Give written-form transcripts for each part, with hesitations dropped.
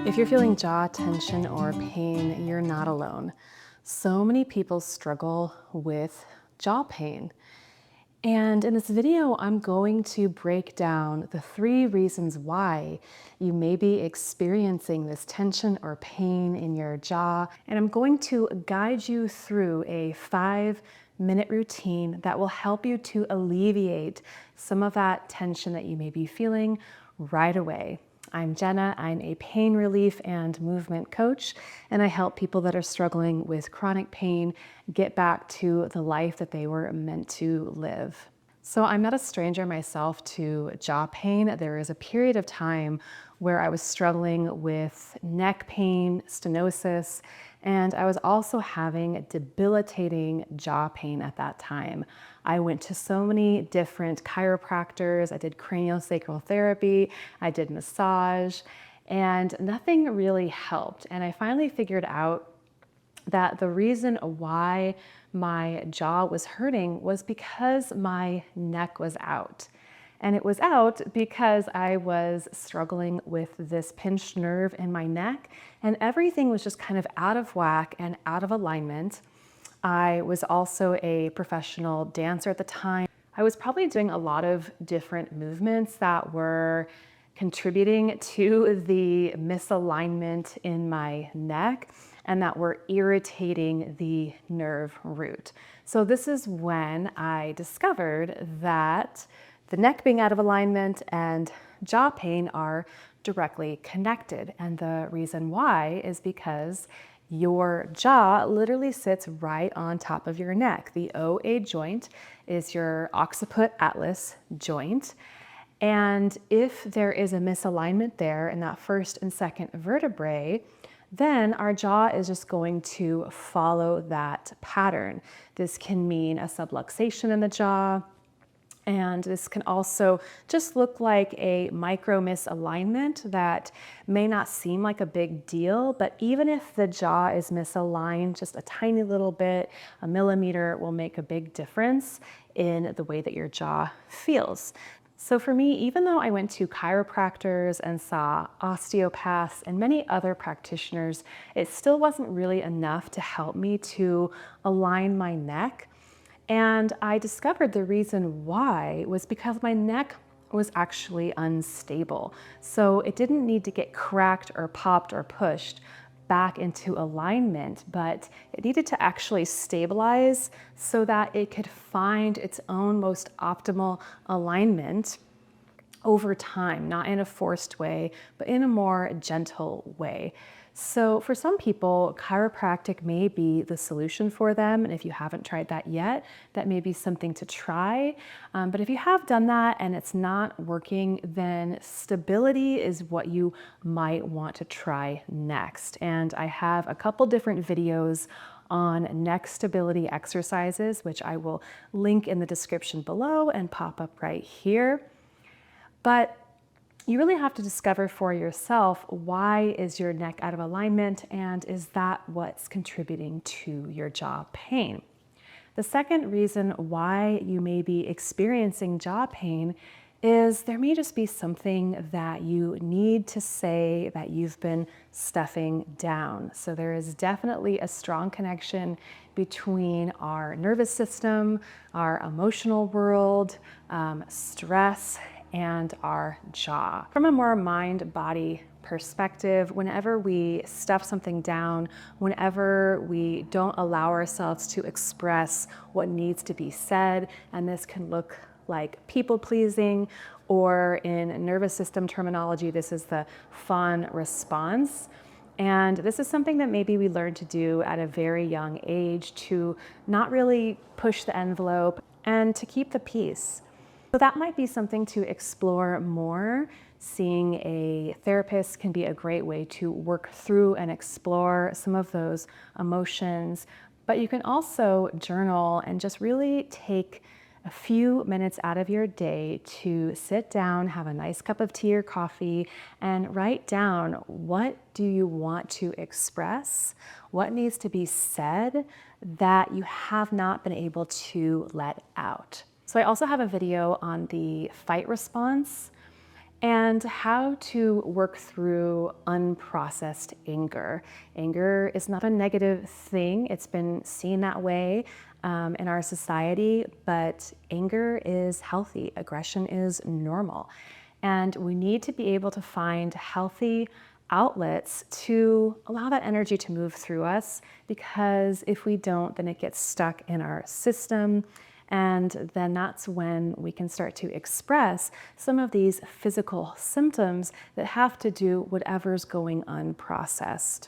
If you're feeling jaw tension or pain, you're not alone. So many people struggle with jaw pain. And in this video, I'm going to break down the 3 reasons why you may be experiencing this tension or pain in your jaw. And I'm going to guide you through a 5-minute routine that will help you to alleviate some of that tension that you may be feeling right away. I'm Jenna. I'm a pain relief and movement coach, and I help people that are struggling with chronic pain get back to the life that they were meant to live. So I'm not a stranger myself to jaw pain. There is a period of time where I was struggling with neck pain, stenosis, and I was also having debilitating jaw pain at that time. I went to so many different chiropractors. I did craniosacral therapy, I did massage, and nothing really helped. And I finally figured out that the reason why my jaw was hurting was because my neck was out. And it was out because I was struggling with this pinched nerve in my neck, and everything was just kind of out of whack and out of alignment. I was also a professional dancer at the time. I was probably doing a lot of different movements that were contributing to the misalignment in my neck and that were irritating the nerve root. So this is when I discovered that the neck being out of alignment and jaw pain are directly connected. And the reason why is because your jaw literally sits right on top of your neck. The OA joint is your occiput atlas joint. And if there is a misalignment there in that first and second vertebrae, then our jaw is just going to follow that pattern. This can mean a subluxation in the jaw, and this can also just look like a micro misalignment that may not seem like a big deal, but even if the jaw is misaligned just a tiny little bit, a millimeter will make a big difference in the way that your jaw feels. So for me, even though I went to chiropractors and saw osteopaths and many other practitioners, it still wasn't really enough to help me to align my neck. And I discovered the reason why was because my neck was actually unstable. So it didn't need to get cracked or popped or pushed back into alignment, but it needed to actually stabilize so that it could find its own most optimal alignment over time, not in a forced way, but in a more gentle way. So for some people, chiropractic may be the solution for them. And if you haven't tried that yet, that may be something to try. But if you have done that and it's not working, then stability is what you might want to try next. And I have a couple different videos on neck stability exercises, which I will link in the description below and pop up right here. But you really have to discover for yourself, why is your neck out of alignment, and is that what's contributing to your jaw pain? The second reason why you may be experiencing jaw pain is there may just be something that you need to say that you've been stuffing down. So there is definitely a strong connection between our nervous system, our emotional world, stress, and our jaw. From a more mind-body perspective, whenever we stuff something down, whenever we don't allow ourselves to express what needs to be said, and this can look like people-pleasing, or in nervous system terminology, this is the fawn response. And this is something that maybe we learn to do at a very young age to not really push the envelope and to keep the peace. So that might be something to explore more. Seeing a therapist can be a great way to work through and explore some of those emotions. But you can also journal and just really take a few minutes out of your day to sit down, have a nice cup of tea or coffee, and write down, what do you want to express? What needs to be said that you have not been able to let out? So I also have a video on the fight response. and how to work through unprocessed anger. Anger is not a negative thing. It's been seen that way in our society, but anger is healthy. Aggression is normal. And we need to be able to find healthy outlets to allow that energy to move through us, because if we don't, then it gets stuck in our system. And then that's when we can start to express some of these physical symptoms that have to do whatever's going unprocessed.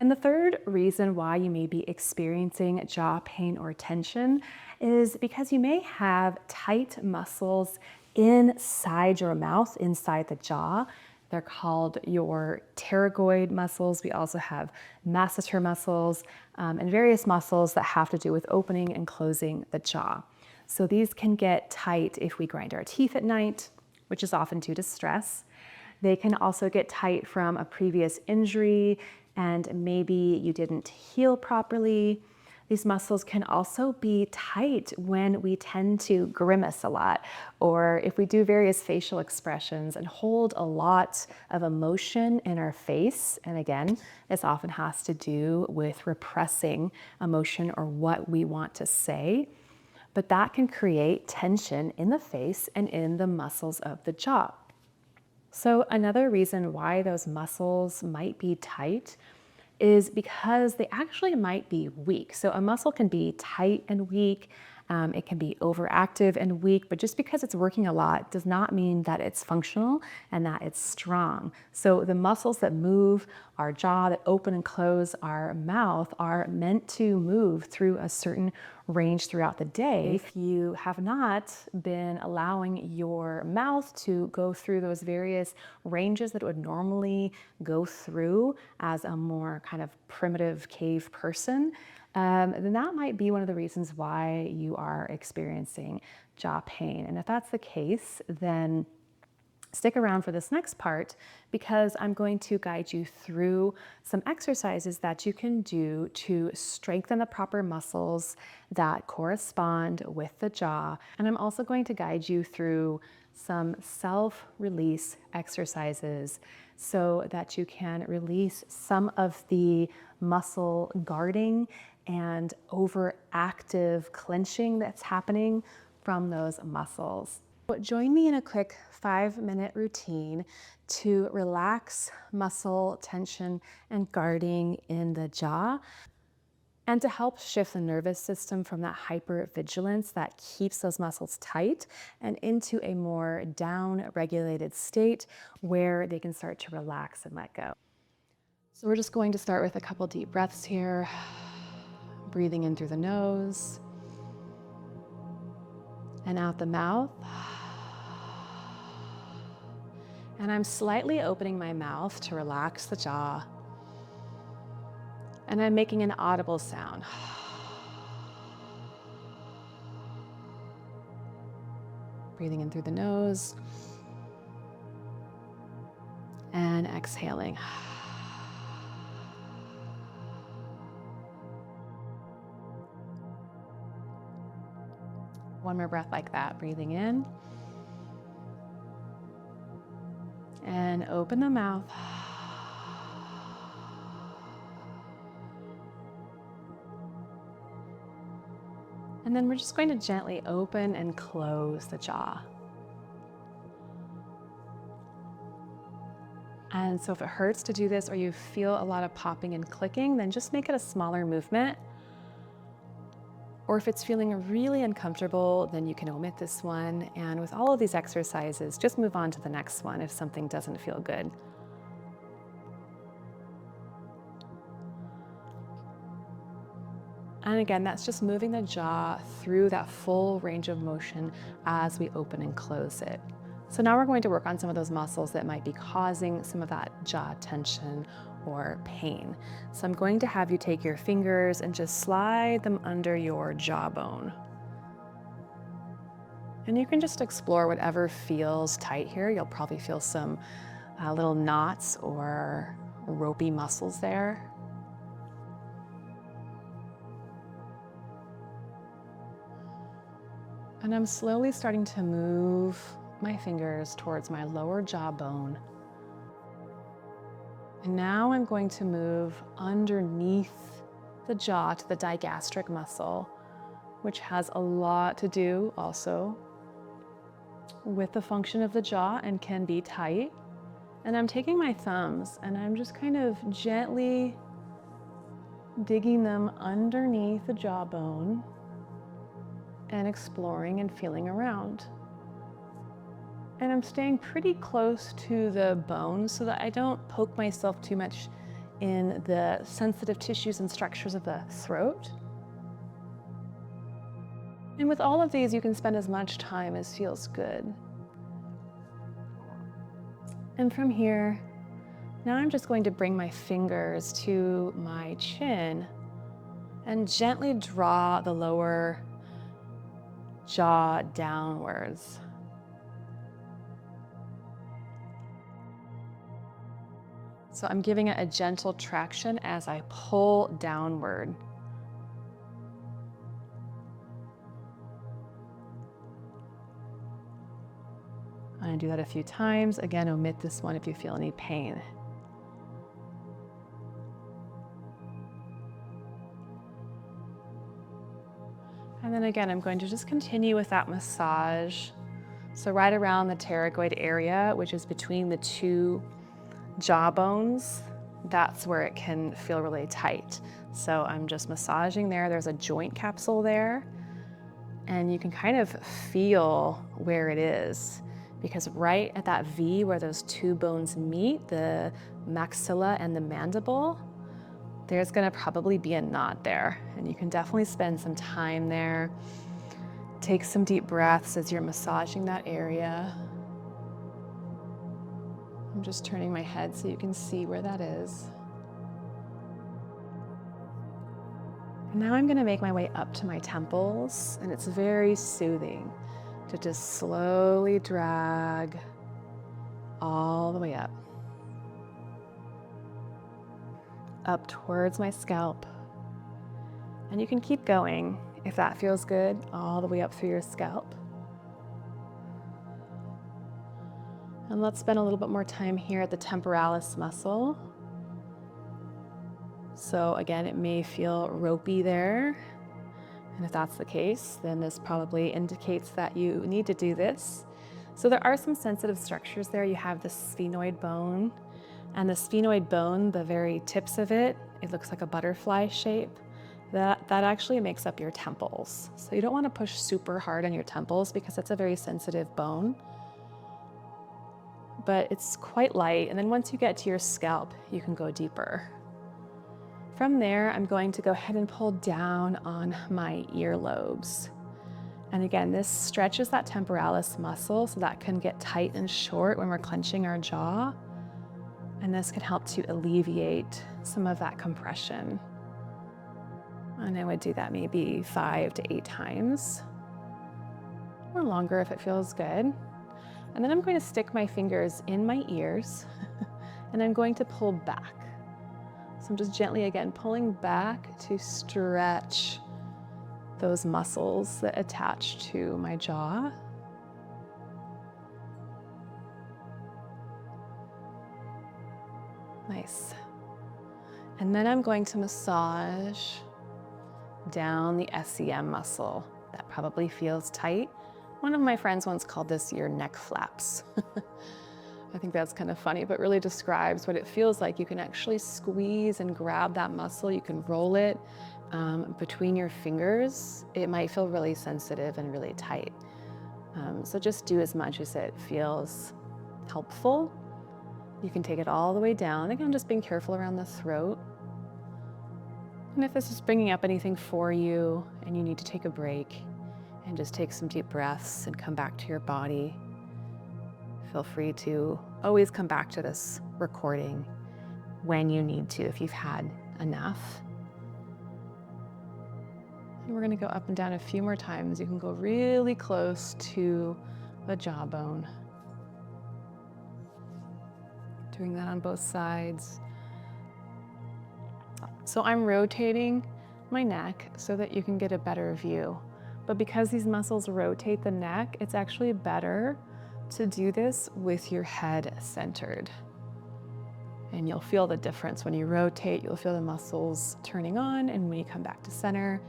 And the third reason why you may be experiencing jaw pain or tension is because you may have tight muscles inside your mouth, inside the jaw. They're called your pterygoid muscles. We also have masseter muscles and various muscles that have to do with opening and closing the jaw. So these can get tight if we grind our teeth at night, which is often due to stress. They can also get tight from a previous injury and maybe you didn't heal properly. These muscles can also be tight when we tend to grimace a lot, or if we do various facial expressions and hold a lot of emotion in our face. And again, this often has to do with repressing emotion or what we want to say. But that can create tension in the face and in the muscles of the jaw. So another reason why those muscles might be tight is because they actually might be weak. So a muscle can be tight and weak. It can be overactive and weak, but just because it's working a lot does not mean that it's functional and that it's strong. So the muscles that move our jaw, that open and close our mouth, are meant to move through a certain range throughout the day. If you have not been allowing your mouth to go through those various ranges that it would normally go through as a more kind of primitive cave person, then that might be one of the reasons why you are experiencing jaw pain. And if that's the case, then stick around for this next part, because I'm going to guide you through some exercises that you can do to strengthen the proper muscles that correspond with the jaw. And I'm also going to guide you through some self-release exercises so that you can release some of the muscle guarding and overactive clenching that's happening from those muscles. Join me in a quick 5-minute routine to relax muscle tension and guarding in the jaw, and to help shift the nervous system from that hypervigilance that keeps those muscles tight and into a more down-regulated state where they can start to relax and let go. So we're just going to start with a couple deep breaths here, breathing in through the nose and out the mouth. And I'm slightly opening my mouth to relax the jaw. And I'm making an audible sound. Breathing in through the nose and exhaling. One more breath like that, breathing in. And open the mouth. And then we're just going to gently open and close the jaw. And so if it hurts to do this or you feel a lot of popping and clicking, then just make it a smaller movement. Or if it's feeling really uncomfortable, then you can omit this one. And with all of these exercises, just move on to the next one if something doesn't feel good. And again, that's just moving the jaw through that full range of motion as we open and close it. So now we're going to work on some of those muscles that might be causing some of that jaw tension or pain. So I'm going to have you take your fingers and just slide them under your jawbone. And you can just explore whatever feels tight here. You'll probably feel some little knots or ropey muscles there. And I'm slowly starting to move my fingers towards my lower jawbone. And now I'm going to move underneath the jaw to the digastric muscle, which has a lot to do also with the function of the jaw and can be tight. And I'm taking my thumbs and I'm just kind of gently digging them underneath the jawbone and exploring and feeling around. And I'm staying pretty close to the bone so that I don't poke myself too much in the sensitive tissues and structures of the throat. And with all of these, you can spend as much time as feels good. And from here, now I'm just going to bring my fingers to my chin and gently draw the lower jaw downwards. So I'm giving it a gentle traction as I pull downward. I'm going to do that a few times. Again, omit this one if you feel any pain. And then again, I'm going to just continue with that massage. So right around the pterygoid area, which is between the two jaw bones, that's where it can feel really tight. So I'm just massaging there. There's a joint capsule there, and you can kind of feel where it is, because right at that V where those two bones meet, the maxilla and the mandible, there's gonna probably be a knot there, and you can definitely spend some time there. Take some deep breaths as you're massaging that area. I'm just turning my head so you can see where that is. And now I'm gonna make my way up to my temples, and it's very soothing to just slowly drag all the way up towards my scalp. And you can keep going if that feels good, all the way up through your scalp. And let's spend a little bit more time here at the temporalis muscle. So again, it may feel ropey there. And if that's the case, then this probably indicates that you need to do this. So there are some sensitive structures there. You have the sphenoid bone, and the sphenoid bone, the very tips of it, it looks like a butterfly shape. That actually makes up your temples. So you don't want to push super hard on your temples because that's a very sensitive bone. But it's quite light, and then once you get to your scalp, you can go deeper. From there, I'm going to go ahead and pull down on my earlobes. And again, this stretches that temporalis muscle so that can get tight and short when we're clenching our jaw. And this can help to alleviate some of that compression. And I would do that maybe 5 to 8 times, or longer if it feels good. And then I'm going to stick my fingers in my ears and I'm going to pull back. So I'm just gently, again, pulling back to stretch those muscles that attach to my jaw. Nice. And then I'm going to massage down the SEM muscle. That probably feels tight. One of my friends once called this your neck flaps. I think that's kind of funny, but really describes what it feels like. You can actually squeeze and grab that muscle. You can roll it between your fingers. It might feel really sensitive and really tight. So just do as much as it feels helpful. You can take it all the way down. Again, just being careful around the throat. And if this is bringing up anything for you and you need to take a break and just take some deep breaths and come back to your body, feel free to always come back to this recording when you need to, if you've had enough. And we're going to go up and down a few more times. You can go really close to the jawbone. Doing that on both sides. So I'm rotating my neck so that you can get a better view. But because these muscles rotate the neck, it's actually better to do this with your head centered. And you'll feel the difference when you rotate. You'll feel the muscles turning on, and when you come back to center,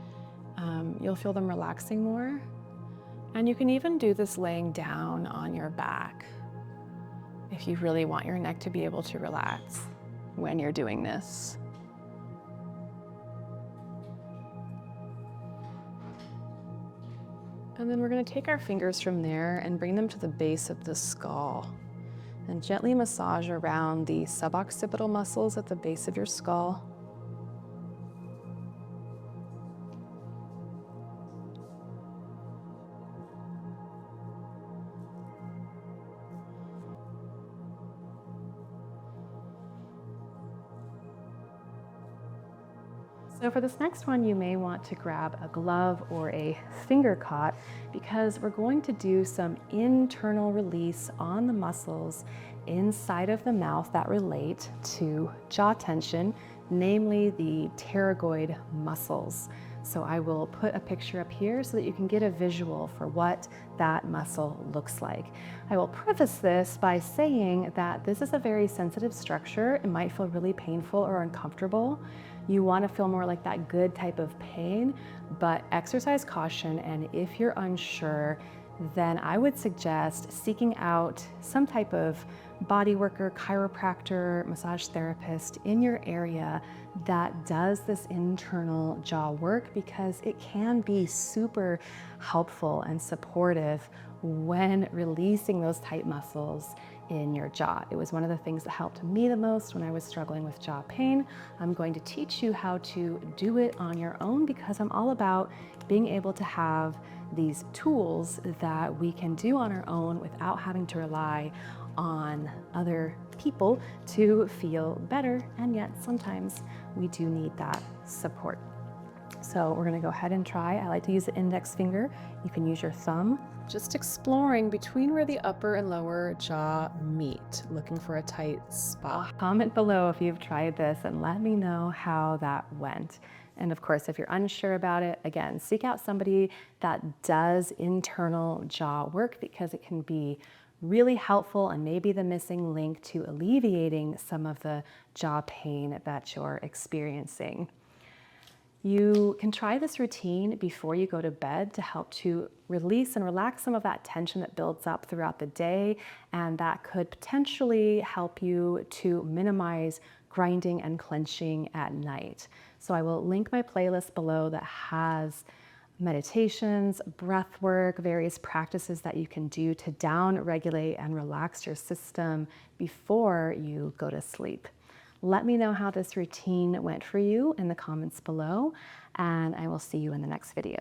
you'll feel them relaxing more. And you can even do this laying down on your back if you really want your neck to be able to relax when you're doing this. And then we're going to take our fingers from there and bring them to the base of the skull and gently massage around the suboccipital muscles at the base of your skull. So for this next one, you may want to grab a glove or a finger cot because we're going to do some internal release on the muscles inside of the mouth that relate to jaw tension, namely the pterygoid muscles. So I will put a picture up here so that you can get a visual for what that muscle looks like. I will preface this by saying that this is a very sensitive structure. It might feel really painful or uncomfortable. You want to feel more like that good type of pain, but exercise caution, and if you're unsure, then I would suggest seeking out some type of body worker, chiropractor, massage therapist in your area that does this internal jaw work, because it can be super helpful and supportive when releasing those tight muscles in your jaw. It was one of the things that helped me the most when I was struggling with jaw pain. I'm going to teach you how to do it on your own because I'm all about being able to have these tools that we can do on our own without having to rely on other people to feel better. And yet sometimes we do need that support. So we're gonna go ahead and try. I like to use the index finger. You can use your thumb. Just exploring between where the upper and lower jaw meet, looking for a tight spot. Comment below if you've tried this and let me know how that went. And of course, if you're unsure about it, again, seek out somebody that does internal jaw work because it can be really helpful and maybe the missing link to alleviating some of the jaw pain that you're experiencing. You can try this routine before you go to bed to help to release and relax some of that tension that builds up throughout the day, and that could potentially help you to minimize grinding and clenching at night. So I will link my playlist below that has meditations, breath work, various practices that you can do to down regulate and relax your system before you go to sleep. Let me know how this routine went for you in the comments below, and I will see you in the next video.